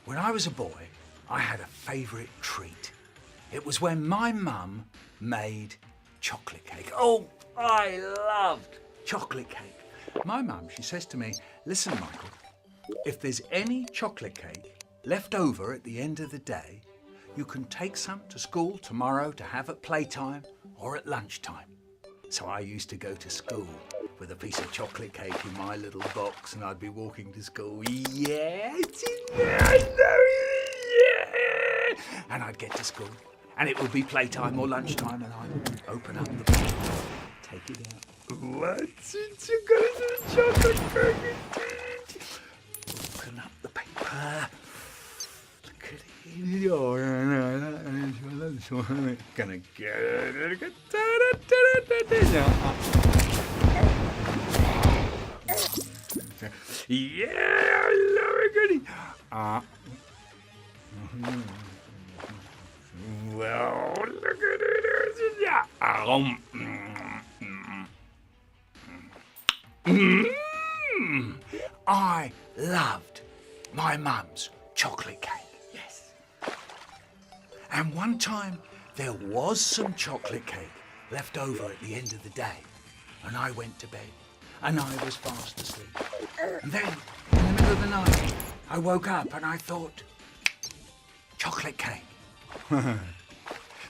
When I was a boy, I had a favourite treat. It was when my mum made chocolate cake. Oh, I loved chocolate cake. My mum, she says to me, listen, Michael, if there's any chocolate cake left over at the end of the day, you can take some to school tomorrow to have at playtime or at lunchtime. So I used to go to school with a piece of chocolate cake in my little box, and I'd be walking to school. Yeah, it's in there, I know it, yeah. And I'd get to school, and it would be playtime or lunchtime, and I'd open up the box, take it out. What's it? You got a chocolate cake indeed. Open up the paper. Look at it. Oh, gonna get it. Yeah, I love it, goody. Well, look at it. I loved my mum's chocolate cake. Yes. And one time there was some chocolate cake left over at the end of the day, and I went to bed, and I was fast asleep. And then, in the middle of the night, I woke up and I thought, chocolate cake.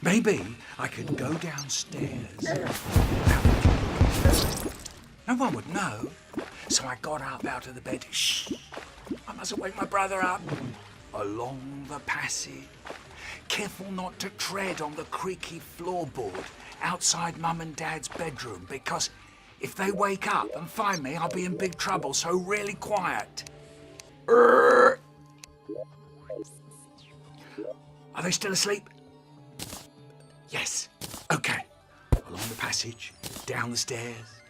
Maybe I could go downstairs. No one would know. So I got up out of the bed. Shh! I mustn't wake my brother up. Along the passage. Careful not to tread on the creaky floorboard outside Mum and Dad's bedroom, because if they wake up and find me, I'll be in big trouble, so really quiet. Are they still asleep? Yes. Okay. Along the passage, down the stairs,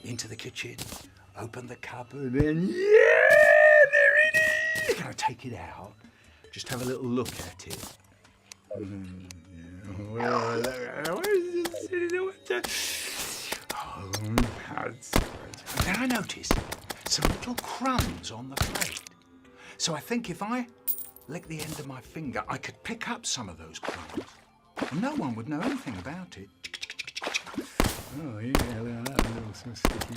into the kitchen, open the cupboard, and yeah, there it is! Can I take it out? Just have a little look at it. Where is it? And then I noticed some little crumbs on the plate. So I think if I lick the end of my finger, I could pick up some of those crumbs. And no one would know anything about it. Oh, yeah, that little so sticky.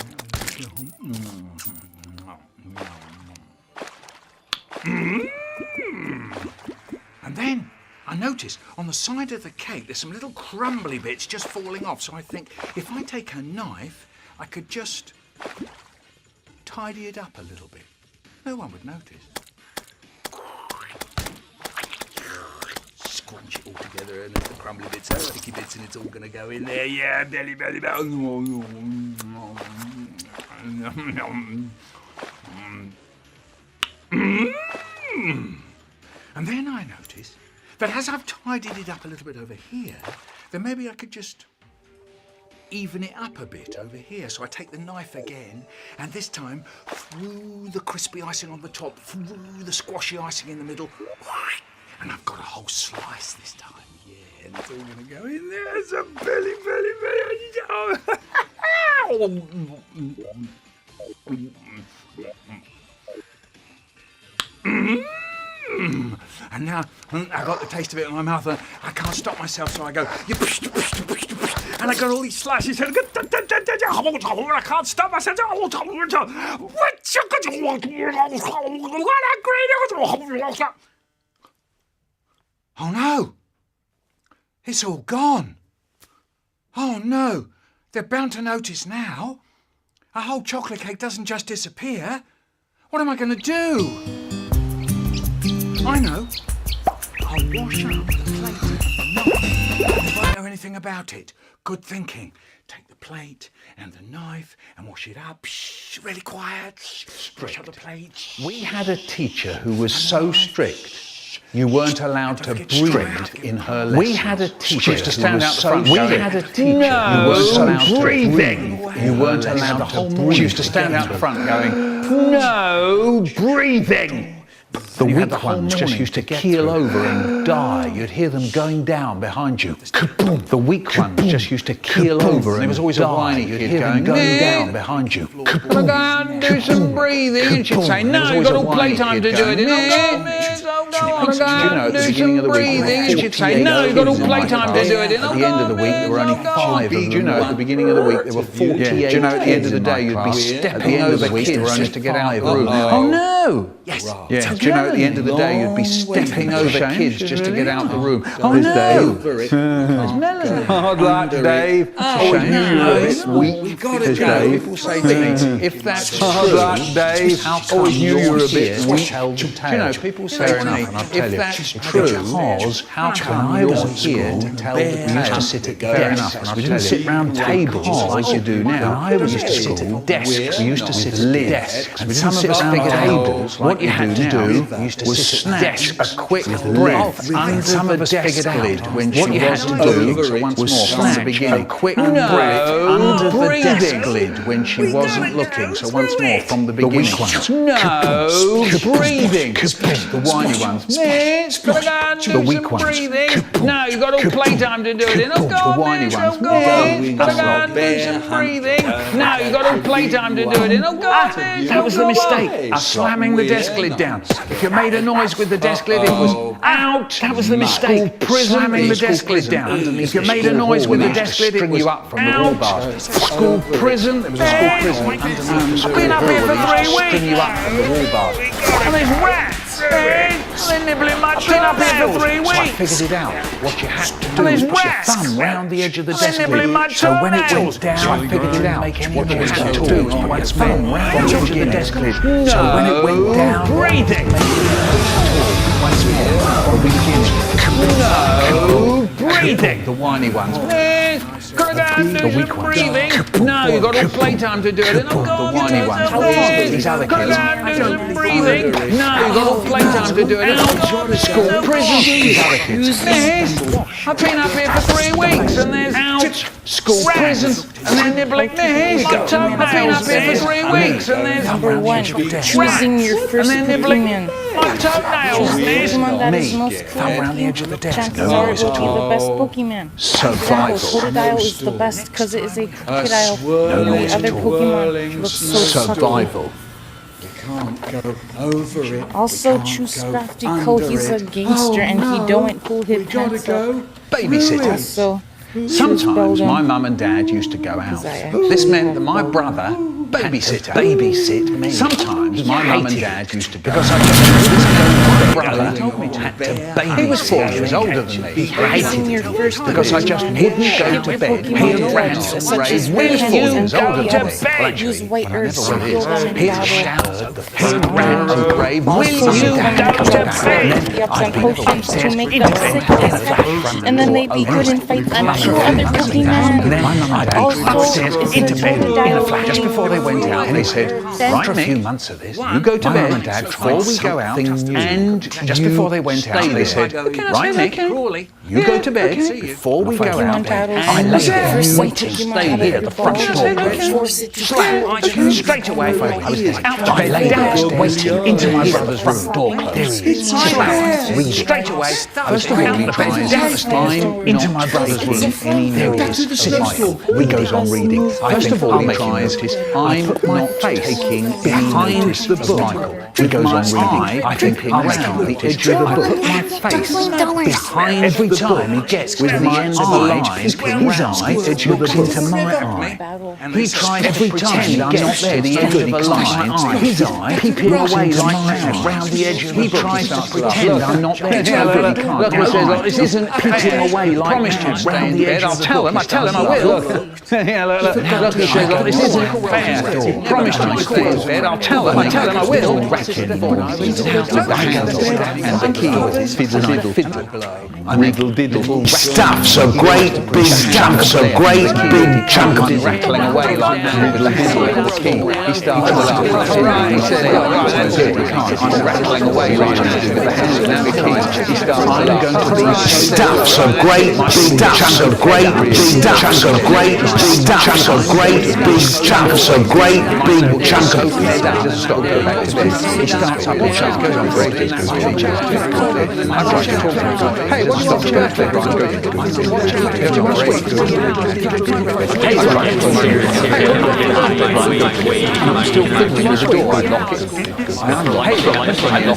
And then I noticed on the side of the cake there's some little crumbly bits just falling off. So I think if I take a knife, I could just tidy it up a little bit. No one would notice. Scrunch it all together, and there's the crumbly bits, the sticky bits, and it's all going to go in there. Yeah, belly. And then I noticed that as I've tidied it up a little bit over here, then maybe I could just even it up a bit over here. So I take the knife again, and this time through the crispy icing on the top, through the squashy icing in the middle, and I've got a whole slice this time. Yeah, and it's all going to go in there. It's a belly. And now I got the taste of it in my mouth, and I can't stop myself, so I go, and I got all these slices, and I can't stop myself. Oh no! It's all gone. Oh no! They're bound to notice now. A whole chocolate cake doesn't just disappear. What am I going to do? I know. I'll wash up the plate and knife. They won't know anything about it. Good thinking. Take the plate and the knife and wash it up. Shh, really quiet. Wash up the plate. We had a teacher who was so strict. You weren't allowed to breathe in her lessons. We had a teacher used to stand out the front. We had a teacher who was so breathing. You weren't allowed to breathe. She used to stand out the front going, no breathing. The weak ones just used to keel over and die. You'd hear them going down behind you. The weak ones just used to keel over and there was always die. a whiny You'd kid hear them going down behind you. Go down, do some breathing. And she'd say, no, you've got all playtime to do it. Do you know, at the beginning of the week, there were 48 no, you've got all kids in my playtime to class. do it in. At the end of the week, there were only 5 of them. Do you know, at the beginning of the week, there were 48 Do you know, at the end of the day, kids in you'd my be class. stepping At the end of the over week, there were kids only just to get out of the 5 room. of them. Oh no! Yes. Yeah. Do you know, at the end of the day, you'd be stepping over kids just to get out the room. Oh There's no! Dave. Hard luck, Dave. Always knew you were a bit weak. We've got to There's go. Dave. People say to me, if that's Hard true, luck, Dave. how come Always knew you were a bit you're weak. here? Do you know, people say Fair to me, enough, and I'll tell if you. that's true, because how come I you're was at here school, to tell we the used to tale? sit at Fair desks. enough, and I'll We tell didn't you. sit round tables like you do now. When I was at Sit school, at desks. we used to sit at desks. And And some some of us of figured us out tables, what you had to do was snatch a quick breath under some of the us desk figured out lid. when What she you had was to looking, do so once was more from the snatch a beginning. quick breath under the desk lid. When she wasn't looking, so once more from the beginning. weak ones. No breathing. The whiny ones. Miss, gotta go and do The weak some ones. breathing. No, you've got all playtime to do it in. Oh, go The on, whiny Miss, ones. oh, go on, Miss. Gotta go Going and do some breathing. No, you've got all playtime to do it in. Oh, go on, Miss. That was oh, the go mistake. on. Slamming the desk lid down. If you made a noise with the desk lid, it was out. That was the mistake. Slamming the desk lid down. If you made a noise with the desk lid, it was you up from the wall out. bars. School prison. There was a school prison underneath the I've been up here for 3 String you weeks. up from the wall bars. And there's rats. They're nibbling my I've been up here for 3 weeks. So I figured it out. What you had to do And was there's put your rats. thumb round the edge of the And they're desk nibbling my lid. So when it toenails. went down, So I figured it out. make any What you noise had at to all. do was put your thumb round the edge of the desk lid. So when it went down, breathing. once more, from the beginning. No breathing. The whiny ones. Gotta go and do weak some ones. breathing. No, you've got all playtime to do it. And I'm The going whiny to ones. do some These other Gotta kids. go and do some breathing. No, you've got all playtime to do it. And I'm going to School prison. These other kids. Miss, I've been up here for 3 weeks and there's School prison. and they're nibbling my toenails. I've been up here for 3 weeks and there's Number one, choosing your and first they're nibbling opinion. my toenails, miss. Pokemon that is Me, most thumb round the edge of the desk. chances No are noise it will at be all. the best Pokemon. Survival. Totodile is the best because it is a crocodile. And the other Pokemon looks so subtle. Survival. Can't go over it. Also choose Scrafty Coat. He's a gangster and he don't pull his Gotta pants up. go. Babysitter. Also, Sometimes my mum and dad used to go out. This meant that my brother babysit me. Sometimes my mum and dad used to go. Because I just brother had to babysit. He was 4 years older than me. He choosing your first because I just wouldn't go to bed. He and ran such as He was 4 years older Penny than and me. Galley. Use white earth to heal them in He battle. showered he ran to grave. Also, Will you some go people to have bed? yups and potions to make them sick, and then they'd be good in fights and kill other Pokemon. Also, into bed in a Totodile flash. Just before they went out, they said, after a few months of this, you go to bed, and Dad, before we go out, and just before they went out, they said, right, Nick, you go to bed, before we go Pokemon out, battles. I lay there, First you some wait and Pokemon stay out of here, your the front ball, door, force it to straight away. I was out to bed, lay down, waiting into my brother's front door. There he is, reading. Straight away, first of all, he tries to climb into my brother's room, and he knows, sit Michael, he goes on reading. First of all, he tries, I'm not taking behind the book. He goes on reading. I think around the edge of the book. I put my face behind every time he gets with the end of the line, his eye looks into my eye. He tries every time he gets to the end of a line, his eye peeping away like mad round the edge of the book. He tries to pretend I'm not there. Look, he says, this isn't peeping away like mad round the edge of the book. I tell him I will. Look, he says, this isn't fair. Promise to stay in bed. I'll tell him I will. Ratchet the handle and the key. Fiddle diddle. Stuff's a great big chunk of it. Rattling away like that with the handle and the key. He starts to laugh. He said, that's it. I'm rattling away like that with the handle and the key. He starts to laugh. Stuff's a great big chunk of great big chunk of great big chunk of great big chunks of great big chunk of. He doesn't stop going back to bed. He starts up and shouts, goes on break. I try to talk to him. Hey, what's your birthday? Goes on break. I'm still thinking there's a door. I lock it. I lock